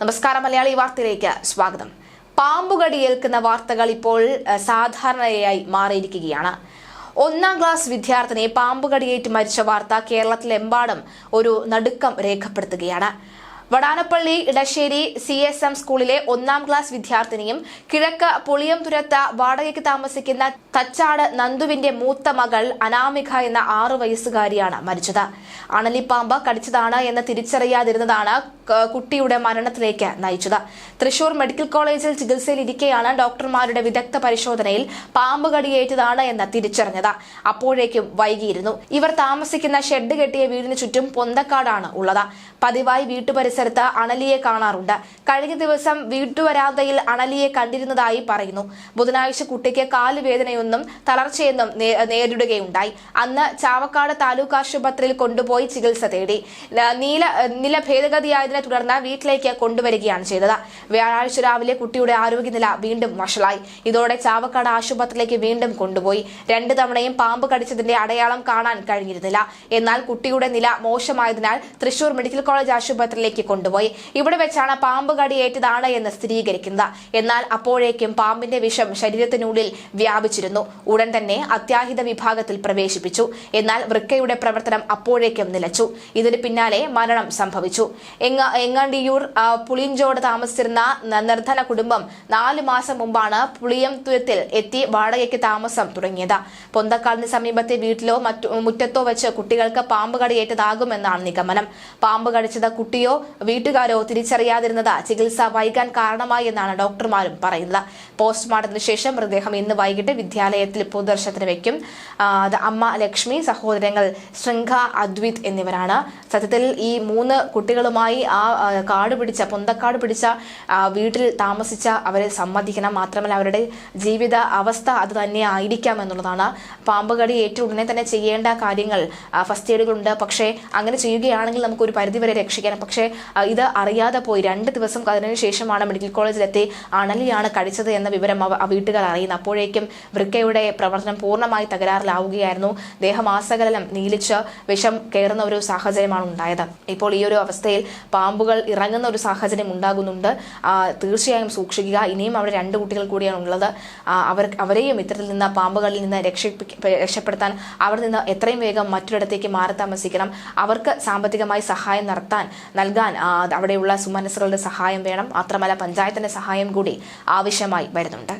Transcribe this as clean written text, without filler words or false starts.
നമസ്കാരം, മലയാളി വാർത്തയിലേക്ക് സ്വാഗതം. പാമ്പുകടിയേൽക്കുന്ന വാർത്തകൾ ഇപ്പോൾ സാധാരണയായി മാറിയിരിക്കുകയാണ്. 1ാം ക്ലാസ് വിദ്യാർത്ഥിനി പാമ്പുകടിയേറ്റ് മരിച്ച വാർത്ത കേരളത്തിലെമ്പാടും ഒരു നടുക്കം രേഖപ്പെടുത്തുകയാണ്. വടാനപ്പള്ളി ഇടശ്ശേരി CSM സ്കൂളിലെ 1ാം ക്ലാസ് വിദ്യാർത്ഥിനിയും കിഴക്ക് പുളിയംതുരത്ത് വാടകയ്ക്ക് താമസിക്കുന്ന തച്ചാട് നന്ദുവിന്റെ മൂത്ത മകൾ അനാമിക എന്ന 6 വയസ്സുകാരിയാണ് മരിച്ചത്. അണലിപ്പാമ്പ് കടിച്ചതാണ് എന്ന് തിരിച്ചറിയാതിരുന്നതാണ് കുട്ടിയുടെ മരണത്തിലേക്ക് നയിച്ചത്. തൃശൂർ മെഡിക്കൽ കോളേജിൽ ചികിത്സയിലിരിക്കെയാണ് ഡോക്ടർമാരുടെ വിദഗ്ധ പരിശോധനയിൽ പാമ്പ് കടിയേറ്റതാണ് എന്ന് തിരിച്ചറിഞ്ഞത്. അപ്പോഴേക്കും വൈകിയിരുന്നു. ഇവർ താമസിക്കുന്ന ഷെഡ് കെട്ടിയ വീടിന് ചുറ്റും പൊന്തക്കാടാണ് ഉള്ളത്. പതിവായി വീട്ടുപരിസരത്ത് അണലിയെ കാണാറുണ്ട്. കഴിഞ്ഞ ദിവസം വീട്ടുവരാന്തയിൽ അണലിയെ കണ്ടിരുന്നതായി പറയുന്നു. ബുധനാഴ്ച കുട്ടിക്ക് കാലുവേദനയൊന്നും തളർച്ചയൊന്നും നേരിടുകയുണ്ടായി. അന്ന് ചാവക്കാട് താലൂക്ക് ആശുപത്രിയിൽ കൊണ്ടുപോയി ചികിത്സ തേടി. നില ഭേദഗതിയായതിനെ തുടർന്ന് വീട്ടിലേക്ക് കൊണ്ടുവരികയാണ് ചെയ്തത്. വ്യാഴാഴ്ച രാവിലെ കുട്ടിയുടെ ആരോഗ്യനില വീണ്ടും വഷളായി. ഇതോടെ ചാവക്കാട് ആശുപത്രിയിലേക്ക് വീണ്ടും കൊണ്ടുപോയി. 2 തവണയും പാമ്പ് കടിച്ചതിന്റെ അടയാളം കാണാൻ കഴിഞ്ഞിരുന്നില്ല. എന്നാൽ കുട്ടിയുടെ നില മോശമായതിനാൽ തൃശൂർ മെഡിക്കൽ കോളേജ് ആശുപത്രിയിലേക്ക് കൊണ്ടുപോയി. ഇവിടെ വെച്ചാണ് പാമ്പ് കടിയേറ്റതാണ് എന്ന് സ്ഥിരീകരിക്കുന്നത്. എന്നാൽ അപ്പോഴേക്കും പാമ്പിന്റെ വിഷം ശരീരത്തിനുള്ളിൽ വ്യാപിച്ചിരുന്നു. ഉടൻ തന്നെ അത്യാഹിത വിഭാഗത്തിൽ പ്രവേശിപ്പിച്ചു. എന്നാൽ വൃക്കയുടെ പ്രവർത്തനം അപ്പോഴേക്കും നിലച്ചു. ഇതിന് പിന്നാലെ മരണം സംഭവിച്ചു. എങ്ങണ്ടിയൂർ പുളിയഞ്ചോട് താമസിച്ചിരുന്ന നിർധന കുടുംബം 4 മാസം മുമ്പാണ് പുളിയംതുരത്തിൽ എത്തി വാടകയ്ക്ക് താമസം തുടങ്ങിയത്. പൊന്തക്കാടിന് സമീപത്തെ വീട്ടിലോ മുറ്റത്തോ വെച്ച് കുട്ടികൾക്ക് പാമ്പ് കടിയേറ്റതാകുമെന്നാണ് നിഗമനം. പാമ്പ് കടിച്ചത് കുട്ടിയോ വീട്ടുകാരോ തിരിച്ചറിയാതിരുന്നത് ചികിത്സ വൈകാൻ കാരണമായി എന്നാണ് ഡോക്ടർമാരും പറയുന്നത്. പോസ്റ്റ്മോർട്ടത്തിന് ശേഷം മൃതദേഹം ഇന്ന് വൈകിട്ട് വിദ്യാലയത്തിൽ പൊതുദർശനത്തിന് വയ്ക്കും. അമ്മ ലക്ഷ്മി, സഹോദരങ്ങൾ ശൃംഖ, അദ്വിത് എന്നിവരാണ്. സത്യത്തിൽ ഈ 3 കുട്ടികളുമായി പൊന്തക്കാട് പിടിച്ച വീട്ടിൽ താമസിച്ച അവരെ സമ്മതിക്കണം. മാത്രമല്ല അവരുടെ ജീവിത അവസ്ഥ അത് തന്നെ ആയിരിക്കാം എന്നുള്ളതാണ്. പാമ്പ് കടി ഏറ്റവും ഉടനെ തന്നെ ചെയ്യേണ്ട കാര്യങ്ങൾ ഫസ്റ്റ് എയ്ഡുകളുണ്ട്. പക്ഷേ അങ്ങനെ ചെയ്യുകയാണെങ്കിൽ നമുക്ക് ഒരു പരിധിവരെ രക്ഷിക്കണം. പക്ഷേ ഇത് അറിയാതെ പോയി 2 ദിവസം അതിനുശേഷമാണ് മെഡിക്കൽ കോളേജിലെത്തി അണലിയാണ് കടിച്ചത് എന്ന വിവരം വീട്ടുകാർ അറിയുന്നത്. അപ്പോഴേക്കും വൃക്കയുടെ പ്രവർത്തനം പൂർണ്ണമായി തകരാറിലാവുകയായിരുന്നു. ദേഹമാസകലം നീലിച്ച് വിഷം കയറുന്ന ഒരു സാഹചര്യമാണ് ഉണ്ടായത്. ഇപ്പോൾ ഈ ഒരു അവസ്ഥയിൽ പാമ്പുകൾ ഇറങ്ങുന്ന ഒരു സാഹചര്യം ഉണ്ടാകുന്നുണ്ട്. തീർച്ചയായും സൂക്ഷിക്കുക. ഇനിയും അവിടെ 2 കുട്ടികൾ കൂടിയാണ് ഉള്ളത്. അവരെയും ഇത്തരത്തിൽ നിന്ന് പാമ്പുകളിൽ നിന്ന് രക്ഷപ്പെടുത്താൻ അവർ നിന്ന് എത്രയും വേഗം മറ്റൊരിടത്തേക്ക് മാറി താമസിക്കണം. അവർക്ക് സാമ്പത്തികമായി സഹായം നൽകാൻ അവിടെയുള്ള സുമനസ്സുകളുടെ സഹായം വേണം. മാത്രമല്ല പഞ്ചായത്തിന്റെ സഹായം കൂടി ആവശ്യമായി വരുന്നുണ്ട്.